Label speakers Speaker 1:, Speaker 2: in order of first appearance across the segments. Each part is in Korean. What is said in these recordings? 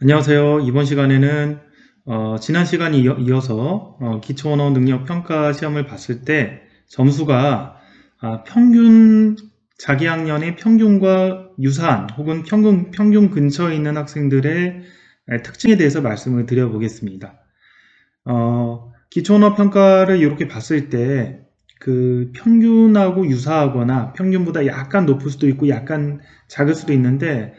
Speaker 1: 안녕하세요. 이번 시간에는 지난 시간에 이어서 기초 언어 능력 평가 시험을 봤을 때 점수가 평균 자기 학년의 평균과 유사한 혹은 평균 근처에 있는 학생들의 특징에 대해서 말씀을 드려보겠습니다. 기초 언어 평가를 이렇게 봤을 때 그 평균하고 유사하거나 평균보다 약간 높을 수도 있고 약간 작을 수도 있는데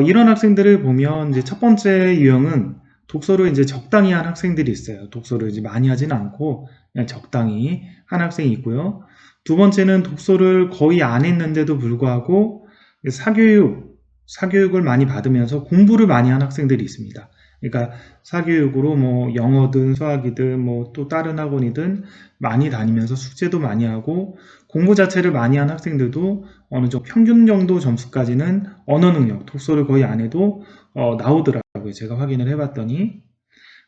Speaker 1: 이런 학생들을 보면 이제 첫 번째 유형은 독서를 이제 적당히 한 학생들이 있어요. 독서를 이제 많이 하진 않고 그냥 적당히 한 학생이 있고요. 두 번째는 독서를 거의 안 했는데도 불구하고 사교육을 많이 받으면서 공부를 많이 한 학생들이 있습니다. 그러니까 사교육으로 뭐 영어든 수학이든 뭐 또 다른 학원이든 많이 다니면서 숙제도 많이 하고 공부 자체를 많이 한 학생들도 어느 정도 평균 정도 점수까지는 언어 능력, 독서를 거의 안 해도 나오더라고요. 제가 확인을 해봤더니.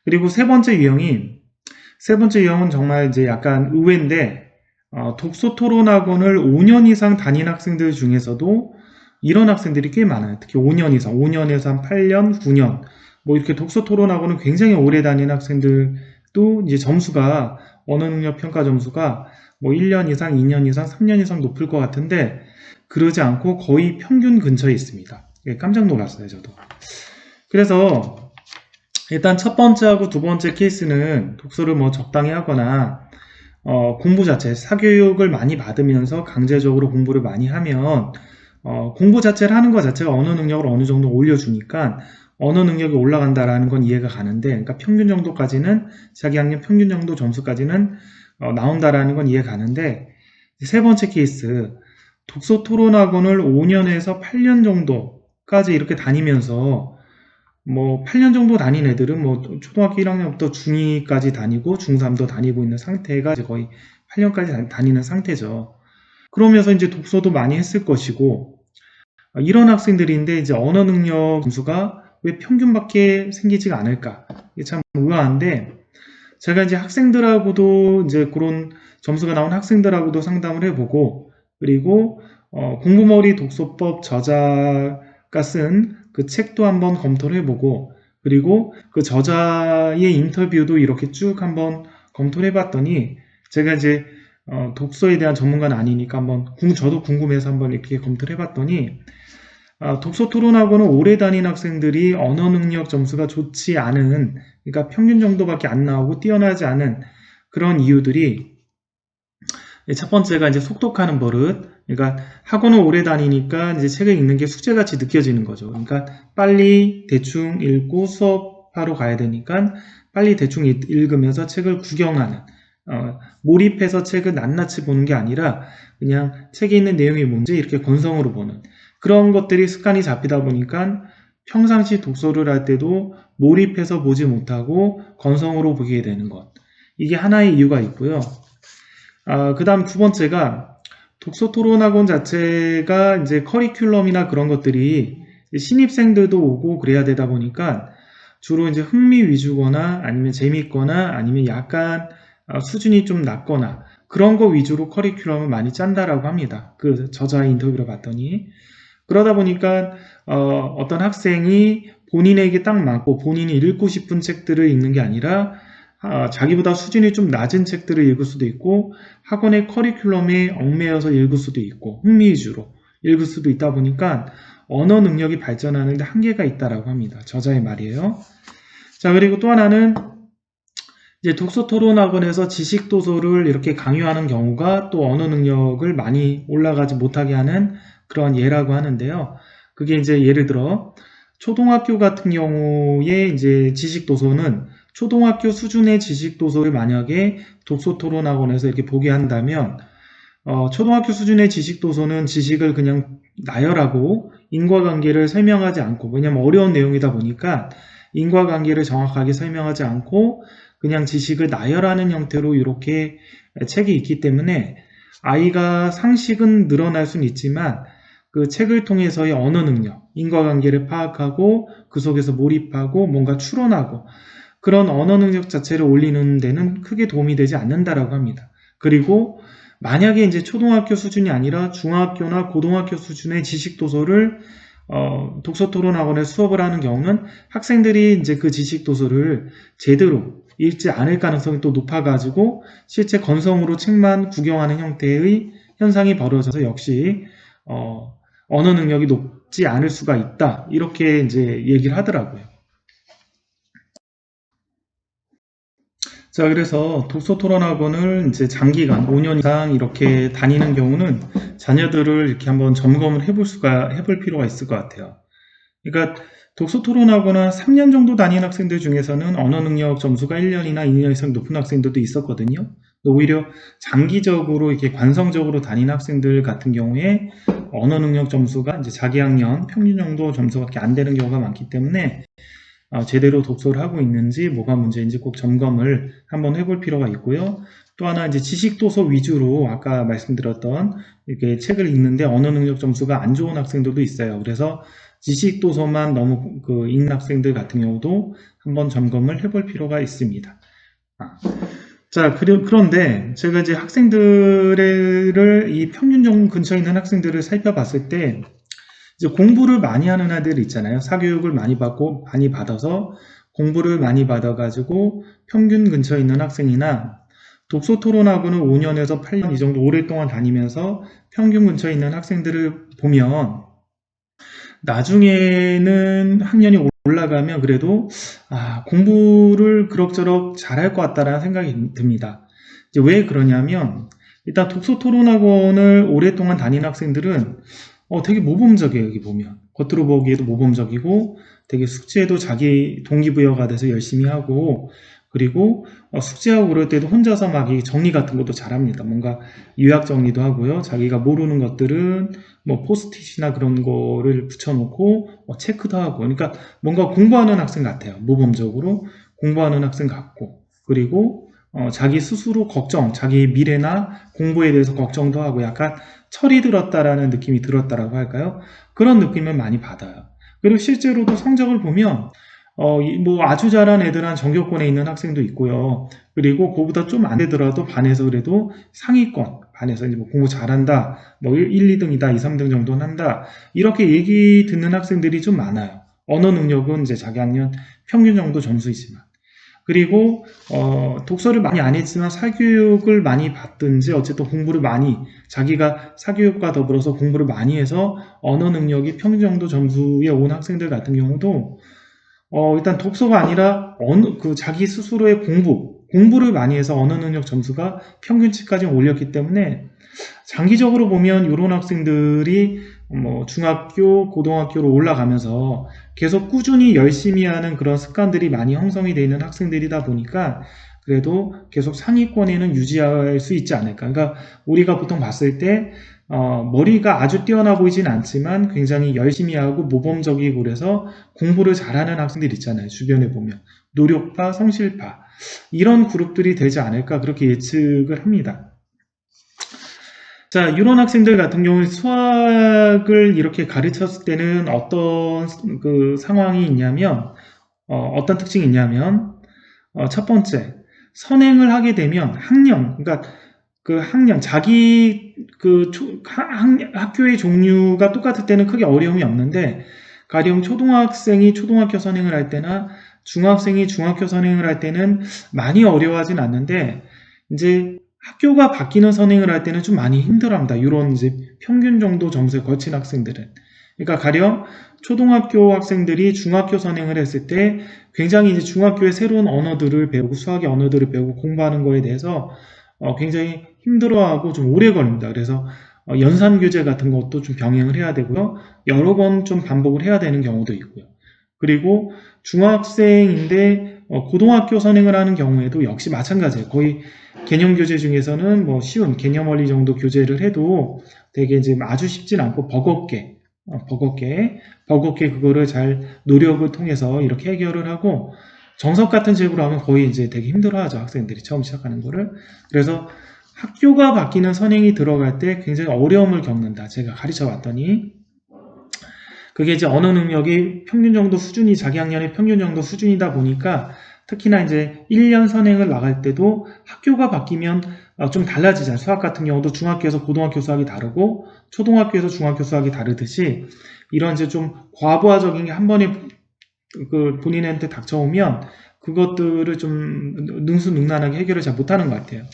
Speaker 1: 그리고 세 번째 유형은 정말 이제 약간 의외인데, 독서 토론 학원을 5년 이상 다닌 학생들 중에서도 이런 학생들이 꽤 많아요. 특히 5년 이상, 5년에서 한 8년, 9년. 뭐 이렇게 독서 토론 학원을 굉장히 오래 다닌 학생들도 이제 점수가, 언어 능력 평가 점수가 뭐 1년 이상, 2년 이상, 3년 이상 높을 것 같은데, 그러지 않고 거의 평균 근처에 있습니다. 깜짝 놀랐어요, 저도. 그래서 일단 첫 번째하고 두 번째 케이스는 독서를 뭐 적당히 하거나 공부 자체, 사교육을 많이 받으면서 강제적으로 공부를 많이 하면 공부 자체를 하는 것 자체가 언어 능력을 어느 정도 올려주니까 언어 능력이 올라간다라는 건 이해가 가는데, 그러니까 평균 정도까지는 자기 학년 평균 정도 점수까지는 나온다라는 건 이해가 가는데, 세 번째 케이스 독서 토론 학원을 5년에서 8년 정도까지 이렇게 다니면서 뭐 8년 정도 다닌 애들은 뭐 초등학교 1학년부터 중2까지 다니고 중3도 다니고 있는 상태가 이제 거의 8년까지 다니는 상태죠. 그러면서 이제 독서도 많이 했을 것이고 이런 학생들인데 이제 언어 능력 점수가 왜 평균밖에 생기지가 않을까? 이게 참 의아한데 제가 이제 학생들하고도 이제 그런 점수가 나온 학생들하고도 상담을 해보고 그리고 공부머리 독서법 저자가 쓴 그 책도 한번 검토를 해보고 그리고 그 저자의 인터뷰도 이렇게 쭉 한번 검토를 해봤더니 제가 이제 독서에 대한 전문가는 아니니까 한번 저도 궁금해서 한번 이렇게 검토를 해봤더니 독서 토론학원을 오래 다닌 학생들이 언어 능력 점수가 좋지 않은, 그러니까 평균 정도밖에 안 나오고 뛰어나지 않은 그런 이유들이 첫 번째가 이제 속독하는 버릇. 그러니까 학원을 오래 다니니까 이제 책을 읽는 게 숙제같이 느껴지는 거죠. 그러니까 빨리 대충 읽고 수업하러 가야 되니까 빨리 대충 읽으면서 책을 구경하는, 몰입해서 책을 낱낱이 보는 게 아니라 그냥 책에 있는 내용이 뭔지 이렇게 건성으로 보는 그런 것들이 습관이 잡히다 보니까 평상시 독서를 할 때도 몰입해서 보지 못하고 건성으로 보게 되는 것. 이게 하나의 이유가 있고요. 그 다음 두 번째가 독서 토론학원 자체가 이제 커리큘럼이나 그런 것들이 신입생들도 오고 그래야 되다 보니까 주로 이제 흥미 위주거나 아니면 재밌거나 아니면 약간 수준이 좀 낮거나 그런 거 위주로 커리큘럼을 많이 짠다라고 합니다. 그 저자의 인터뷰를 봤더니. 그러다 보니까 어떤 학생이 본인에게 딱 맞고 본인이 읽고 싶은 책들을 읽는 게 아니라 자기보다 수준이 좀 낮은 책들을 읽을 수도 있고 학원의 커리큘럼에 얽매여서 읽을 수도 있고 흥미 위주로 읽을 수도 있다 보니까 언어 능력이 발전하는 데 한계가 있다라고 합니다. 저자의 말이에요. 자, 그리고 또 하나는 이제 독서 토론 학원에서 지식 도서를 이렇게 강요하는 경우가 또 언어 능력을 많이 올라가지 못하게 하는 그런 예라고 하는데요. 그게 이제 예를 들어 초등학교 같은 경우에 이제 지식 도서는 초등학교 수준의 지식 도서를 만약에 독서 토론 학원에서 이렇게 보게 한다면 초등학교 수준의 지식 도서는 지식을 그냥 나열하고 인과관계를 설명하지 않고, 왜냐면 어려운 내용이다 보니까 인과관계를 정확하게 설명하지 않고 그냥 지식을 나열하는 형태로 이렇게 책이 있기 때문에 아이가 상식은 늘어날 수는 있지만 그 책을 통해서의 언어 능력, 인과관계를 파악하고 그 속에서 몰입하고 뭔가 추론하고 그런 언어 능력 자체를 올리는 데는 크게 도움이 되지 않는다라고 합니다. 그리고 만약에 이제 초등학교 수준이 아니라 중학교나 고등학교 수준의 지식 도서를 독서 토론학원에 수업을 하는 경우는 학생들이 이제 그 지식 도서를 제대로 읽지 않을 가능성이 또 높아가지고 실제 건성으로 책만 구경하는 형태의 현상이 벌어져서 역시 언어 능력이 높지 않을 수가 있다. 이렇게 이제 얘기를 하더라고요. 자, 그래서 독서 토론학원을 이제 장기간 5년 이상 이렇게 다니는 경우는 자녀들을 이렇게 한번 점검을 해볼 필요가 있을 것 같아요. 그러니까 독서 토론학원은 3년 정도 다니는 학생들 중에서는 언어 능력 점수가 1년이나 2년 이상 높은 학생들도 있었거든요. 오히려 장기적으로 이렇게 관성적으로 다니는 학생들 같은 경우에 언어 능력 점수가 이제 자기 학년 평균 정도 점수밖에 안 되는 경우가 많기 때문에 제대로 독서를 하고 있는지 뭐가 문제인지 꼭 점검을 한번 해볼 필요가 있고요. 또 하나 이제 지식 도서 위주로 아까 말씀드렸던 이렇게 책을 읽는데 언어 능력 점수가 안 좋은 학생들도 있어요. 그래서 지식 도서만 너무 읽는 학생들 같은 경우도 한번 점검을 해볼 필요가 있습니다. 자, 그런데 제가 이제 학생들을 이 평균 정도 근처에 있는 학생들을 살펴봤을 때 이제 공부를 많이 하는 아이들 있잖아요. 사교육을 많이 받아서 공부를 많이 받아가지고 평균 근처에 있는 학생이나 독서 토론학원을 5년에서 8년 이 정도 오랫동안 다니면서 평균 근처에 있는 학생들을 보면 나중에는 학년이 올라가면 그래도 공부를 그럭저럭 잘할 것 같다라는 생각이 듭니다. 이제 왜 그러냐면 일단 독서 토론학원을 오랫동안 다니는 학생들은 되게 모범적이에요. 여기 보면 겉으로 보기에도 모범적이고 되게 숙제에도 자기 동기부여가 돼서 열심히 하고 그리고 숙제하고 그럴 때도 혼자서 막 이 정리 같은 것도 잘합니다. 뭔가 요약 정리도 하고요. 자기가 모르는 것들은 뭐 포스트잇이나 그런 거를 붙여놓고 체크도 하고 그러니까 뭔가 공부하는 학생 같아요. 모범적으로 공부하는 학생 같고 그리고 자기 스스로 자기 미래나 공부에 대해서 걱정도 하고 약간 철이 들었다라는 느낌이 들었다라고 할까요? 그런 느낌을 많이 받아요. 그리고 실제로도 성적을 보면 뭐 아주 잘한 애들은 전교권에 있는 학생도 있고요. 그리고 그거보다 좀 안 되더라도 반에서 그래도 상위권, 반에서 이제 뭐 공부 잘한다, 뭐 1, 2등이다, 2, 3등 정도는 한다. 이렇게 얘기 듣는 학생들이 좀 많아요. 언어 능력은 이제 자기 학년 평균 정도 점수이지만. 그리고 독서를 많이 안 했지만 사교육을 많이 받든지 어쨌든 공부를 많이 자기가 사교육과 더불어서 공부를 많이 해서 언어 능력이 평균 정도 점수에 온 학생들 같은 경우도 일단 독서가 아니라 자기 스스로의 공부를 많이 해서 언어 능력 점수가 평균치까지 올렸기 때문에 장기적으로 보면 이런 학생들이 뭐 중학교, 고등학교로 올라가면서 계속 꾸준히 열심히 하는 그런 습관들이 많이 형성이 되어 있는 학생들이다 보니까 그래도 계속 상위권에는 유지할 수 있지 않을까. 그러니까 우리가 보통 봤을 때 머리가 아주 뛰어나 보이진 않지만 굉장히 열심히 하고 모범적이고 그래서 공부를 잘하는 학생들 있잖아요. 주변에 보면 노력파, 성실파 이런 그룹들이 되지 않을까 그렇게 예측을 합니다. 자, 이런 학생들 같은 경우에 수학을 이렇게 가르쳤을 때는 어떤 상황이 있냐면 어떤 특징이 있냐면 첫 번째 선행을 하게 되면 그러니까 자기 학교의 종류가 똑같을 때는 크게 어려움이 없는데 가령 초등학생이 초등학교 선행을 할 때나 중학생이 중학교 선행을 할 때는 많이 어려워하진 않는데 이제 학교가 바뀌는 선행을 할 때는 좀 많이 힘들어합니다. 이런 이제 평균 정도 점수에 거친 학생들은. 그러니까 가령 초등학교 학생들이 중학교 선행을 했을 때 굉장히 이제 중학교의 새로운 언어들을 배우고 수학의 언어들을 배우고 공부하는 거에 대해서 굉장히 힘들어하고 좀 오래 걸립니다. 그래서 연산 교재 같은 것도 좀 병행을 해야 되고요. 여러 번 좀 반복을 해야 되는 경우도 있고요. 그리고 중학생인데 고등학교 선행을 하는 경우에도 역시 마찬가지예요. 거의 개념 교재 중에서는 뭐 쉬운 개념 원리 정도 교재를 해도 되게 이제 아주 쉽진 않고 버겁게 그거를 잘 노력을 통해서 이렇게 해결을 하고 정석 같은 책으로 하면 거의 이제 되게 힘들어하죠. 학생들이 처음 시작하는 거를. 그래서 학교가 바뀌는 선행이 들어갈 때 굉장히 어려움을 겪는다. 제가 가르쳐 봤더니 그게 이제 언어 능력이 평균 정도 수준이 자기 학년의 평균 정도 수준이다 보니까 특히나 이제 1년 선행을 나갈 때도 학교가 바뀌면 좀 달라지잖아요. 수학 같은 경우도 중학교에서 고등학교 수학이 다르고 초등학교에서 중학교 수학이 다르듯이 이런 이제 좀 과부하적인 게 한 번에 본인한테 닥쳐오면 그것들을 좀 능수능란하게 해결을 잘 못하는 것 같아요.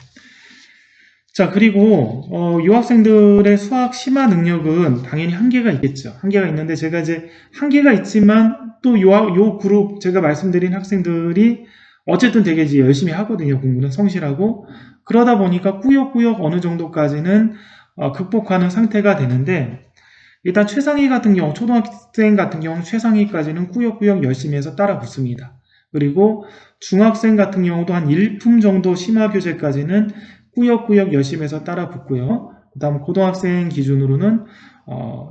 Speaker 1: 자, 그리고 유학생들의 수학 심화 능력은 당연히 한계가 있겠죠. 한계가 있는데 제가 이제 한계가 있지만 또 요 그룹 제가 말씀드린 학생들이 어쨌든 되게 이제 열심히 하거든요. 공부는 성실하고 그러다 보니까 꾸역꾸역 어느 정도까지는 극복하는 상태가 되는데 일단 최상위 같은 경우 초등학생 같은 경우 최상위까지는 꾸역꾸역 열심히 해서 따라 붙습니다. 그리고 중학생 같은 경우도 한 1품 정도 심화 교재까지는 꾸역꾸역 열심히 해서 따라 붙고요. 그 다음 고등학생 기준으로는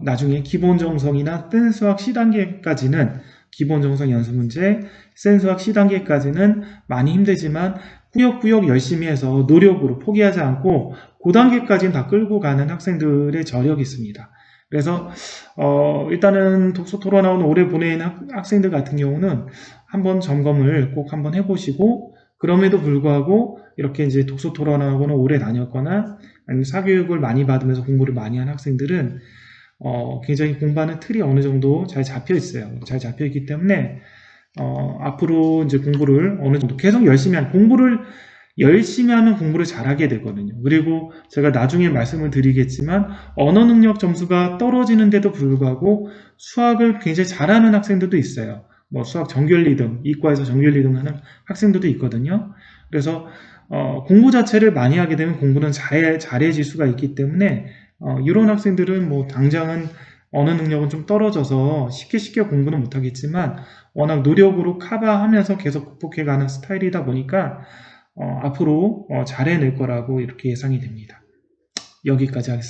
Speaker 1: 나중에 기본정성이나 센 수학 C단계까지는 기본정성 연습문제, 센 수학 C단계까지는 많이 힘들지만 꾸역꾸역 열심히 해서 노력으로 포기하지 않고 그 단계까지는 다 끌고 가는 학생들의 저력이 있습니다. 그래서 일단은 독서 토론학원 오래 보낸 학생들 같은 경우는 한번 점검을 꼭 한번 해보시고 그럼에도 불구하고 이렇게 이제 독서 토론학원을 오래 다녔거나 아니면 사교육을 많이 받으면서 공부를 많이 한 학생들은 굉장히 공부하는 틀이 어느 정도 잘 잡혀 있어요. 잘 잡혀 있기 때문에 앞으로 이제 공부를 어느 정도 계속 열심히 공부를 열심히 하면 공부를 잘하게 되거든요. 그리고 제가 나중에 말씀을 드리겠지만 언어 능력 점수가 떨어지는데도 불구하고 수학을 굉장히 잘하는 학생들도 있어요. 뭐 수학 정규 1, 2등, 이과에서 정규 1, 2등 하는 학생들도 있거든요. 그래서 공부 자체를 많이 하게 되면 공부는 잘해질 수가 있기 때문에 이런 학생들은 뭐 당장은 언어 능력은 좀 떨어져서 쉽게 공부는 못하겠지만 워낙 노력으로 커버하면서 계속 극복해가는 스타일이다 보니까 앞으로 잘 해낼 거라고 이렇게 예상이 됩니다. 여기까지 하겠습니다.